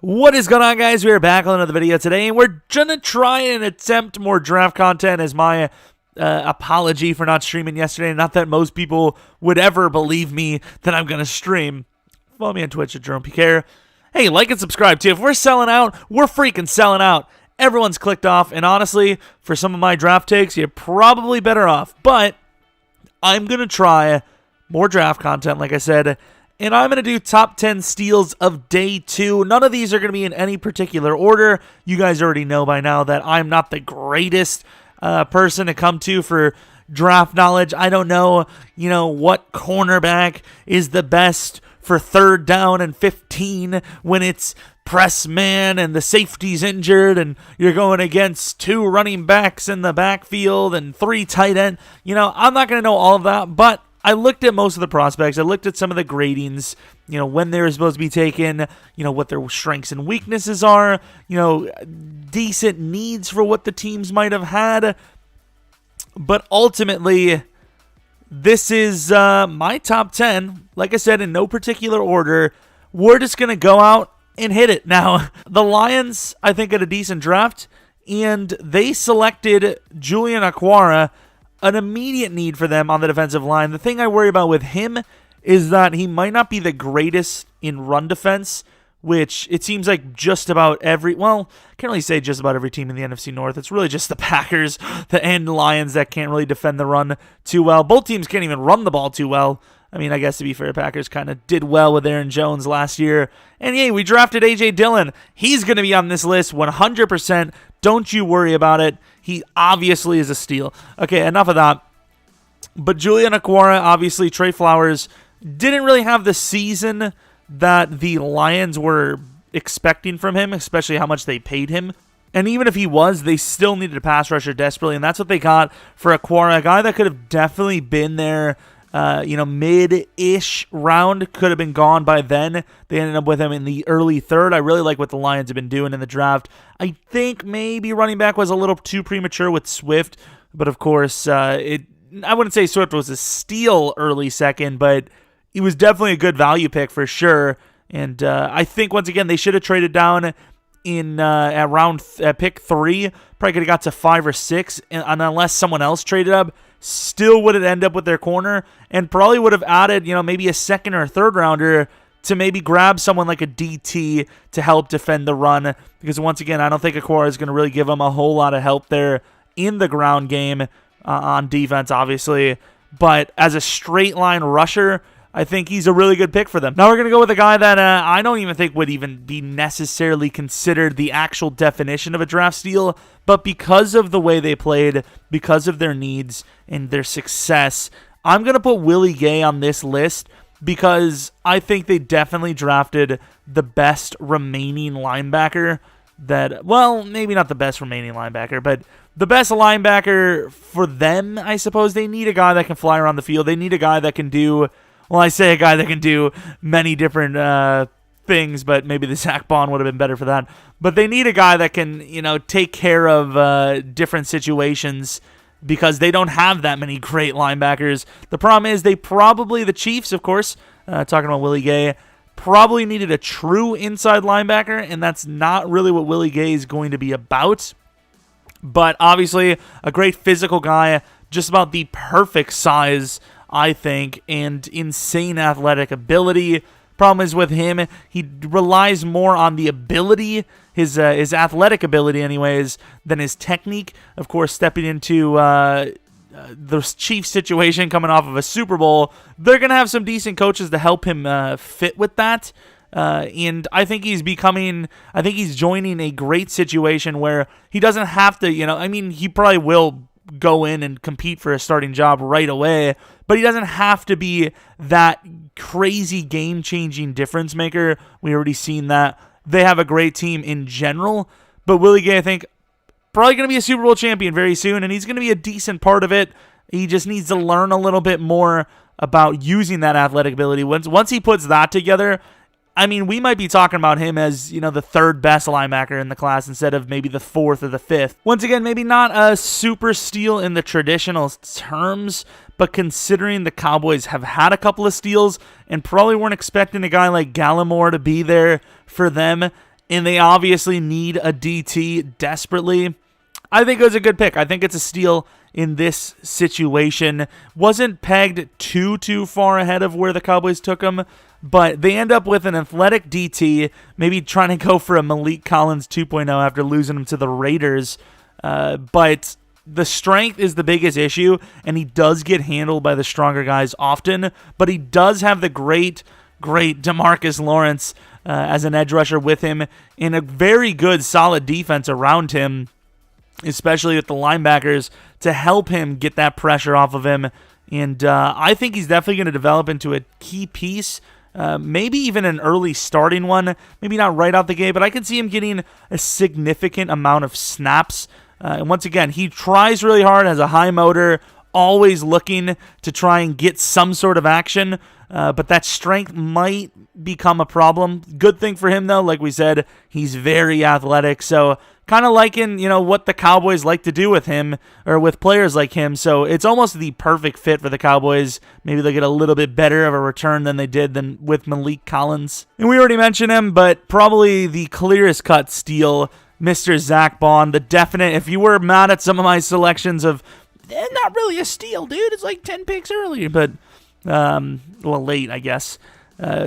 What is going on, guys? We are back on another video today, and we're gonna try and attempt more draft content as my apology for not streaming yesterday. Not that most people would ever believe me that I'm gonna stream. Follow me on Twitch at Jeromepkr. Hey, like and subscribe too. If we're selling out, we're freaking selling out. Everyone's clicked off, and honestly, for some of my draft takes, you're probably better off. But I'm gonna try more draft content, like I said. And I'm going to do top 10 steals of day 2. None of these are going to be in any particular order. You guys already know by now that I'm not the greatest person to come to for draft knowledge. I don't know, what cornerback is the best for 3rd down and 15 when it's press man and the safety's injured and you're going against 2 running backs in the backfield and 3 tight end. I'm not going to know all of that, but I looked at most of the prospects. I looked at some of the gradings, when they were supposed to be taken, what their strengths and weaknesses are, decent needs for what the teams might have had. But ultimately, this is my top 10. Like I said, in no particular order. We're just going to go out and hit it. Now, the Lions, I think, had a decent draft, and they selected Julian Okwara, an immediate need for them on the defensive line. The thing I worry about with him is that he might not be the greatest in run defense, which it seems like just about every, well, I can't really say just about every team in the NFC North. It's really just the Packers and Lions that can't really defend the run too well. Both teams can't even run the ball too well. I mean, I guess to be fair, Packers kind of did well with Aaron Jones last year. And yeah, we drafted A.J. Dillon. He's going to be on this list 100%. Don't you worry about it. He obviously is a steal. Okay, enough of that. But Julian Okwara, obviously, Trey Flowers didn't really have the season that the Lions were expecting from him, especially how much they paid him. And even if he was, they still needed a pass rusher desperately, and that's what they got for Okwara, a guy that could have definitely been there. Mid-ish round, could have been gone by then. They ended up with him in the early 3rd. I really like what the Lions have been doing in the draft. I think maybe running back was a little too premature with Swift, but of course, I wouldn't say Swift was a steal early 2nd, but he was definitely a good value pick for sure. And I think, once again, they should have traded down at pick 3. Probably could have got to 5 or 6, and unless someone else traded up, still wouldn't end up with their corner, and probably would have added, maybe a 2nd or 3rd rounder to maybe grab someone like a DT to help defend the run. Because once again, I don't think Okwara is going to really give them a whole lot of help there in the ground game on defense, obviously. But as a straight line rusher, I think he's a really good pick for them. Now we're going to go with a guy that I don't even think would even be necessarily considered the actual definition of a draft steal, but because of the way they played, because of their needs and their success, I'm going to put Willie Gay on this list because I think they definitely drafted the best remaining linebacker that, well, maybe not the best remaining linebacker, but the best linebacker for them. I suppose they need a guy that can fly around the field. They need a guy that can do, well, I say a guy that can do many different things, but maybe the Zack Bond would have been better for that. But they need a guy that can, take care of different situations because they don't have that many great linebackers. The problem is the Chiefs, of course, talking about Willie Gay, probably needed a true inside linebacker, and that's not really what Willie Gay is going to be about. But obviously, a great physical guy, just about the perfect size, I think, and insane athletic ability. Problem is with him, he relies more on the ability, his athletic ability than his technique. Of course, stepping into the Chiefs situation coming off of a Super Bowl, they're going to have some decent coaches to help him fit with that. And I think he's joining a great situation where he doesn't have to, he probably will go in and compete for a starting job right away, but he doesn't have to be that crazy game-changing difference maker. We already seen that. They have a great team in general, but Willie Gay, I think, probably going to be a Super Bowl champion very soon, and he's going to be a decent part of it. He just needs to learn a little bit more about using that athletic ability. Once he puts that together, we might be talking about him as, the 3rd best linebacker in the class instead of maybe the 4th or the 5th. Once again, maybe not a super steal in the traditional terms, but considering the Cowboys have had a couple of steals and probably weren't expecting a guy like Gallimore to be there for them, and they obviously need a DT desperately, I think it was a good pick. I think it's a steal in this situation. Wasn't pegged too far ahead of where the Cowboys took him, but they end up with an athletic DT, maybe trying to go for a Malik Collins 2.0 after losing him to the Raiders. But the strength is the biggest issue, and he does get handled by the stronger guys often, but he does have the great DeMarcus Lawrence as an edge rusher with him, in a very good, solid defense around him, especially with the linebackers, to help him get that pressure off of him. And I think he's definitely going to develop into a key piece, maybe even an early starting one, maybe not right out the gate, but I can see him getting a significant amount of snaps. And once again, he tries really hard, has a high motor, always looking to try and get some sort of action, but that strength might become a problem. Good thing for him, though, like we said, he's very athletic, so kind of liking, what the Cowboys like to do with him, or with players like him, so it's almost the perfect fit for the Cowboys. Maybe they'll get a little bit better of a return than they did with Malik Collins. And we already mentioned him, but probably the clearest cut steal, Mr. Zack Bond, the definite, if you were mad at some of my selections of, not really a steal, dude, it's like 10 picks earlier, but, late, I guess.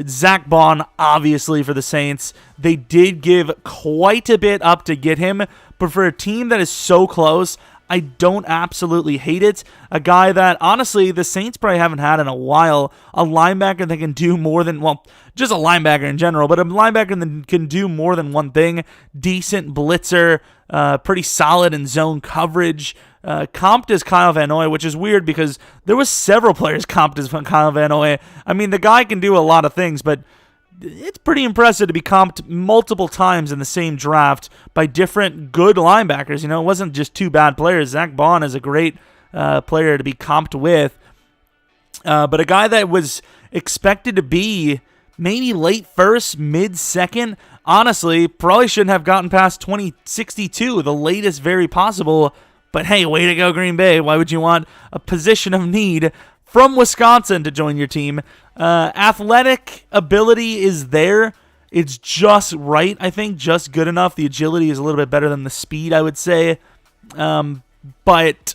Zack Bond, obviously, for the Saints. They did give quite a bit up to get him, but for a team that is so close, I don't absolutely hate it. A guy that, honestly, the Saints probably haven't had in a while. A linebacker that can do more than, just a linebacker in general, but a linebacker that can do more than one thing. Decent blitzer, pretty solid in zone coverage. Comped as Kyle Van Noy, which is weird because there was several players comped as Kyle Van Noy. I mean, the guy can do a lot of things, but it's pretty impressive to be comped multiple times in the same draft by different good linebackers. It wasn't just two bad players. Zack Bond is a great player to be comped with. But a guy that was expected to be maybe late first, mid-second, honestly, probably shouldn't have gotten past 2062, the latest very possible. But hey, way to go, Green Bay. Why would you want a position of need from Wisconsin to join your team? Athletic ability is there. It's just right, I think, just good enough. The agility is a little bit better than the speed, I would say. But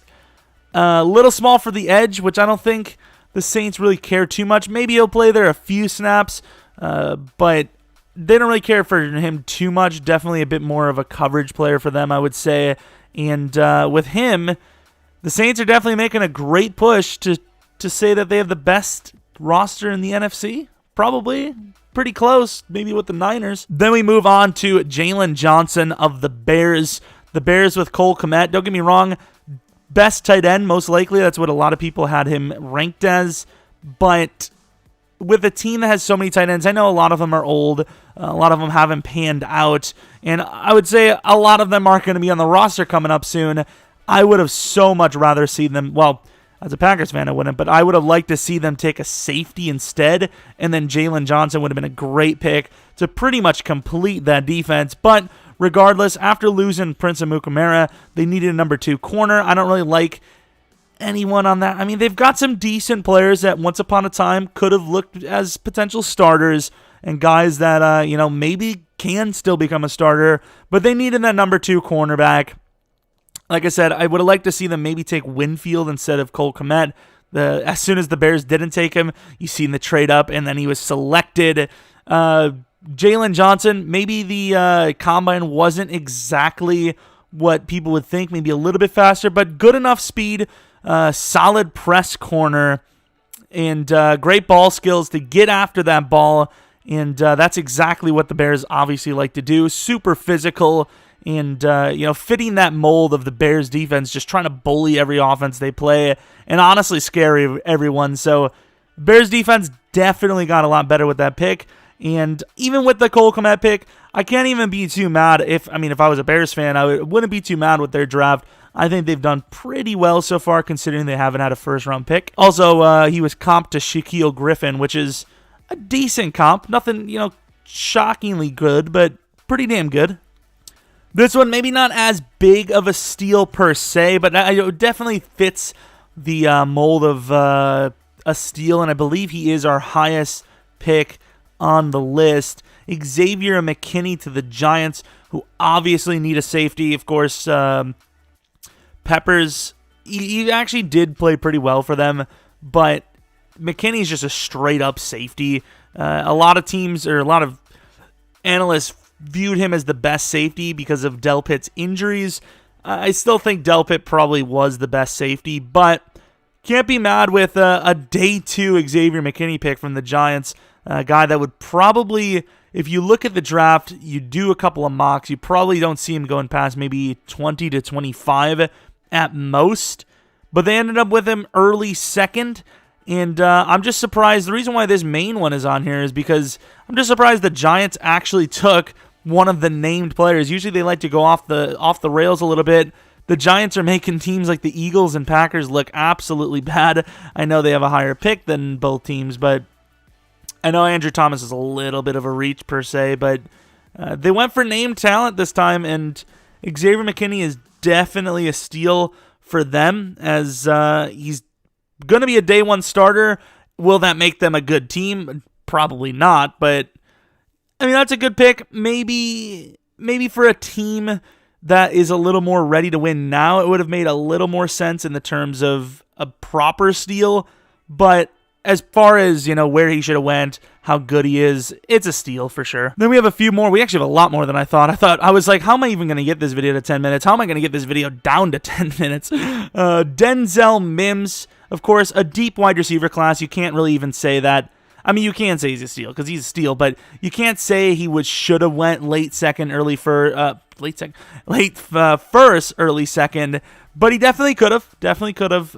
a little small for the edge, which I don't think the Saints really care too much. Maybe he'll play there a few snaps, but they don't really care for him too much. Definitely a bit more of a coverage player for them, I would say. And with him, the Saints are definitely making a great push to say that they have the best roster in the NFC. Probably pretty close, maybe with the Niners. Then we move on to Jalen Johnson of the Bears. The Bears with Cole Kmet. Don't get me wrong, best tight end, most likely. That's what a lot of people had him ranked as. But with a team that has so many tight ends, I know a lot of them are old. A lot of them haven't panned out. And I would say a lot of them aren't going to be on the roster coming up soon. I would have so much rather seen them, well, as a Packers fan I wouldn't, but I would have liked to see them take a safety instead, and then Jalen Johnson would have been a great pick to pretty much complete that defense. But regardless, after losing Prince Amukamara, they needed a number 2 corner. I don't really like anyone on that. I mean, they've got some decent players that once upon a time could have looked as potential starters and guys that, maybe can still become a starter, but they needed that number 2 cornerback. Like I said, I would have liked to see them maybe take Winfield instead of Cole Kmet. As soon as the Bears didn't take him, you seen the trade up, and then he was selected. Jalen Johnson, maybe the combine wasn't exactly what people would think, maybe a little bit faster, but good enough speed, solid press corner, and great ball skills to get after that ball. And that's exactly what the Bears obviously like to do. Super physical and, fitting that mold of the Bears defense, just trying to bully every offense they play and honestly scare everyone. So Bears defense definitely got a lot better with that pick. And even with the Cole Kmet pick, I can't even be too mad. If I was a Bears fan, I wouldn't be too mad with their draft. I think they've done pretty well so far considering they haven't had a first-round pick. Also, he was comped to Shaquille Griffin, which is a decent comp. Nothing, shockingly good, but pretty damn good. This one, maybe not as big of a steal per se, but it definitely fits the mold of a steal, and I believe he is our highest pick on the list. Xavier McKinney to the Giants, who obviously need a safety. Of course, Peppers, he actually did play pretty well for them, but McKinney's just a straight-up safety. A lot of teams, or a lot of analysts, viewed him as the best safety because of Delpit's injuries. I still think Delpit probably was the best safety, but can't be mad with a day 2 Xavier McKinney pick from the Giants, a guy that would probably, if you look at the draft, you do a couple of mocks, you probably don't see him going past maybe 20 to 25 at most, but they ended up with him early second, and I'm just surprised. The reason why this main one is on here is because I'm just surprised the Giants actually took one of the named players. Usually they like to go off the rails a little bit. The Giants are making teams like the Eagles and Packers look absolutely bad. I know they have a higher pick than both teams, but I know Andrew Thomas is a little bit of a reach per se, but they went for named talent this time, and Xavier McKinney is definitely a steal for them, as he's going to be a day 1 starter. Will that make them a good team? Probably not, but I mean, that's a good pick. Maybe for a team that is a little more ready to win now, it would have made a little more sense in the terms of a proper steal. But as far as, where he should have went, how good he is, it's a steal for sure. Then we have a few more. We actually have a lot more than I thought. I was like, how am I even going to get this video to 10 minutes? How am I going to get this video down to 10 minutes? Denzel Mims, of course, a deep wide receiver class. You can't really even say that. I mean, you can say he's a steal because he's a steal, but you can't say he should have went late second, first, early second. But he definitely could have.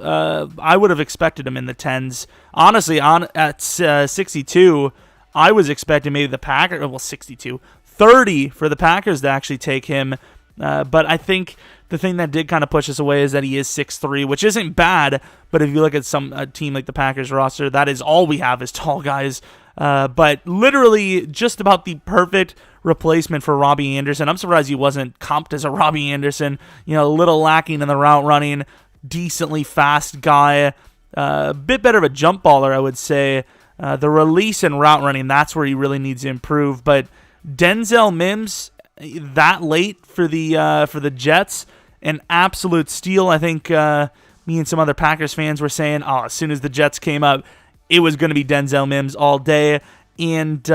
I would have expected him in the 10s. Honestly, at 62, I was expecting maybe the Packers. Well, 62, 30 for the Packers to actually take him. But I think the thing that did kind of push us away is that he is 6'3", which isn't bad. But if you look at a team like the Packers roster, that is all we have is tall guys. But literally just about the perfect replacement for Robbie Anderson. I'm surprised he wasn't comped as a Robbie Anderson. A little lacking in the route running, decently fast guy, a bit better of a jump baller, I would say. The release and route running, that's where he really needs to improve. But Denzel Mims, that late for the Jets, an absolute steal. I think me and some other Packers fans were saying, as soon as the Jets came up, it was going to be Denzel Mims all day. And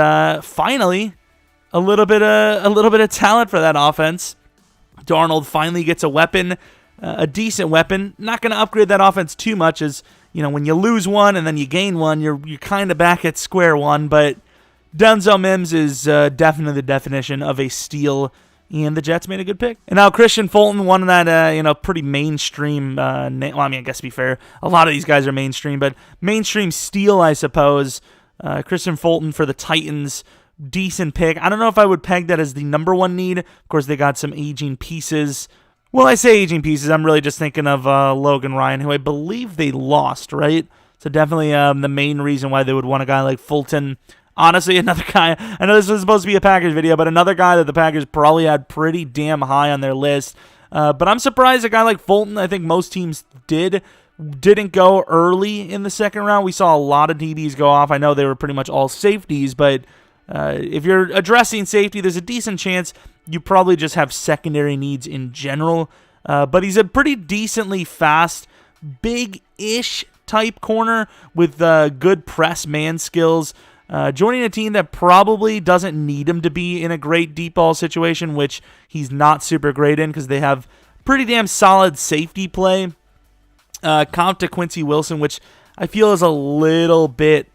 finally, a little bit of talent for that offense. Darnold finally gets a weapon, a decent weapon. Not going to upgrade that offense too much, as when you lose one and then you gain one, you're kind of back at square one. But Denzel Mims is definitely the definition of a steal, and the Jets made a good pick. And now Christian Fulton, one of that pretty mainstream. Well, I guess to be fair, a lot of these guys are mainstream, but mainstream steal, I suppose. Christian Fulton for the Titans, decent pick. I don't know if I would peg that as the number 1 need. Of course, they got some aging pieces. Well, I say aging pieces, I'm really just thinking of Logan Ryan, who I believe they lost, right? So definitely the main reason why they would want a guy like Fulton. Honestly, another guy, I know this was supposed to be a Packers video, but another guy that the Packers probably had pretty damn high on their list. But I'm surprised a guy like Fulton, I think most teams didn't go early in the second round. We saw a lot of DBs go off. I know they were pretty much all safeties, but if you're addressing safety, there's a decent chance you probably just have secondary needs in general. But he's a pretty decently fast, big-ish type corner with good press man skills. Joining a team that probably doesn't need him to be in a great deep ball situation, which he's not super great in because they have pretty damn solid safety play. Comp to Quincy Wilson, which I feel is a little bit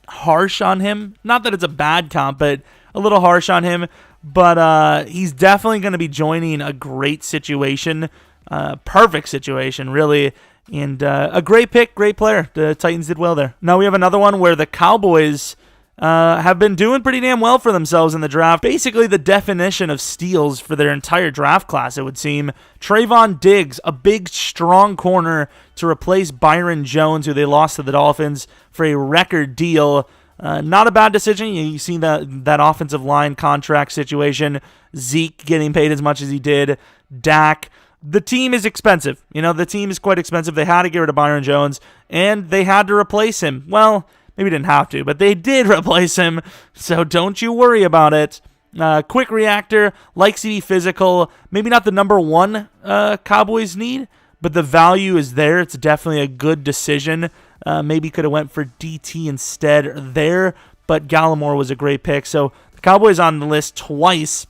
harsh on him. Not that it's a bad comp, but a little harsh on him. But he's definitely going to be joining a great situation, perfect situation, really. And a great pick, great player. The Titans did well there. Now we have another one where the Cowboys have been doing pretty damn well for themselves in the draft. Basically the definition of steals for their entire draft class, it would seem. Trayvon Diggs, a big, strong corner to replace Byron Jones, who they lost to the Dolphins for a record deal. Not a bad decision. You see that offensive line contract situation. Zeke getting paid as much as he did. Dak. The team is expensive. The team is quite expensive. They had to get rid of Byron Jones, and they had to replace him. Well, Maybe didn't have to, but they did replace him, so don't you worry about it. Quick reactor, likes to be physical. Maybe not the number one Cowboys need, but the value is there. It's definitely a good decision. Maybe could have went for DT instead there, but Gallimore was a great pick. So the Cowboys on the list twice.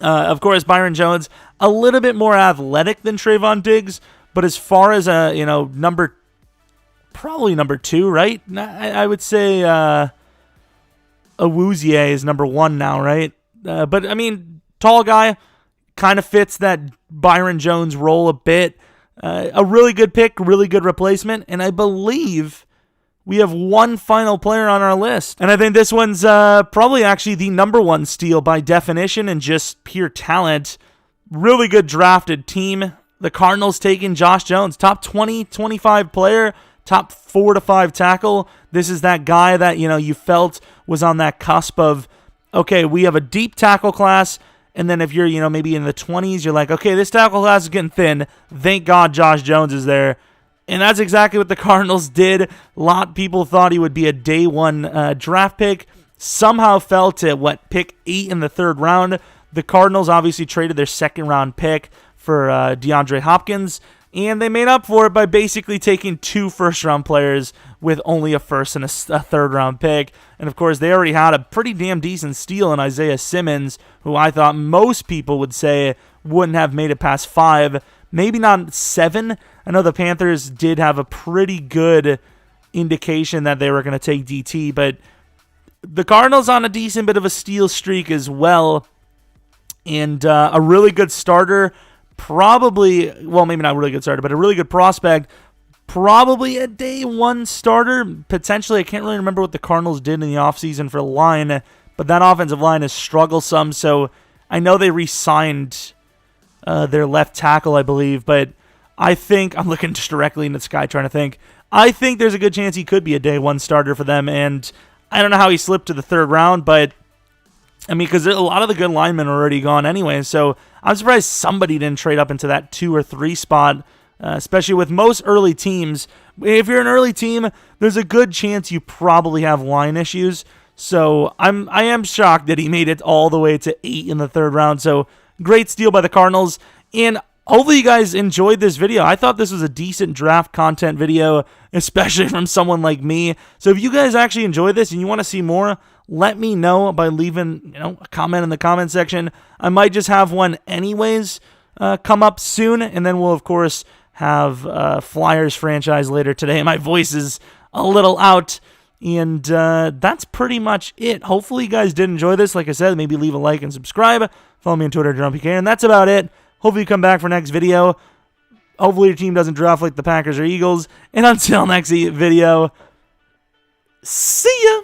Of course, Byron Jones, a little bit more athletic than Trayvon Diggs, but as far as probably number 2, right? I would say Awuzie is number 1 now, right? But I mean, tall guy, kind of fits that Byron Jones role a bit. A really good pick, really good replacement, and I believe we have one final player on our list. And I think this one's probably actually the number 1 steal by definition and just pure talent. Really good drafted team. The Cardinals taking Josh Jones, top 20, 25 player, top 4 to 5 tackle. This is that guy that, you felt was on that cusp of, okay, we have a deep tackle class, and then if you're, maybe in the 20s, you're like, okay, this tackle class is getting thin. Thank God Josh Jones is there. And that's exactly what the Cardinals did. A lot of people thought he would be a day 1 draft pick. Somehow fell to, pick 8 in the 3rd round. The Cardinals obviously traded their 2nd round pick for DeAndre Hopkins, and they made up for it by basically taking 2 first-round players with only a 1st and a 3rd round pick. And, of course, they already had a pretty damn decent steal in Isaiah Simmons, who I thought most people would say wouldn't have made it past 5, maybe not 7. I know the Panthers did have a pretty good indication that they were going to take DT, but the Cardinals on a decent bit of a steal streak as well, and a really good starter. Probably, maybe not a really good starter, but a really good prospect. Probably a day 1 starter. Potentially, I can't really remember what the Cardinals did in the offseason for line, but that offensive line is strugglesome. So I know they re-signed their left tackle, I believe, but I think, I'm looking just directly into the sky trying to think, I think there's a good chance he could be a day 1 starter for them, and I don't know how he slipped to the 3rd round, but I mean, because a lot of the good linemen are already gone anyway, so I'm surprised somebody didn't trade up into that 2 or 3 spot, especially with most early teams. If you're an early team, there's a good chance you probably have line issues, so I am shocked that he made it all the way to 8 in the 3rd round, so great steal by the Cardinals, and hopefully you guys enjoyed this video. I thought this was a decent draft content video, especially from someone like me. So if you guys actually enjoyed this and you want to see more, let me know by leaving a comment in the comment section. I might just have one anyways come up soon, and then we'll, of course, have Flyers franchise later today. My voice is a little out, and that's pretty much it. Hopefully you guys did enjoy this. Like I said, maybe leave a like and subscribe. Follow me on Twitter, Jeromepkr, and that's about it. Hopefully you come back for next video. Hopefully your team doesn't draft like the Packers or Eagles. And until next video, see ya!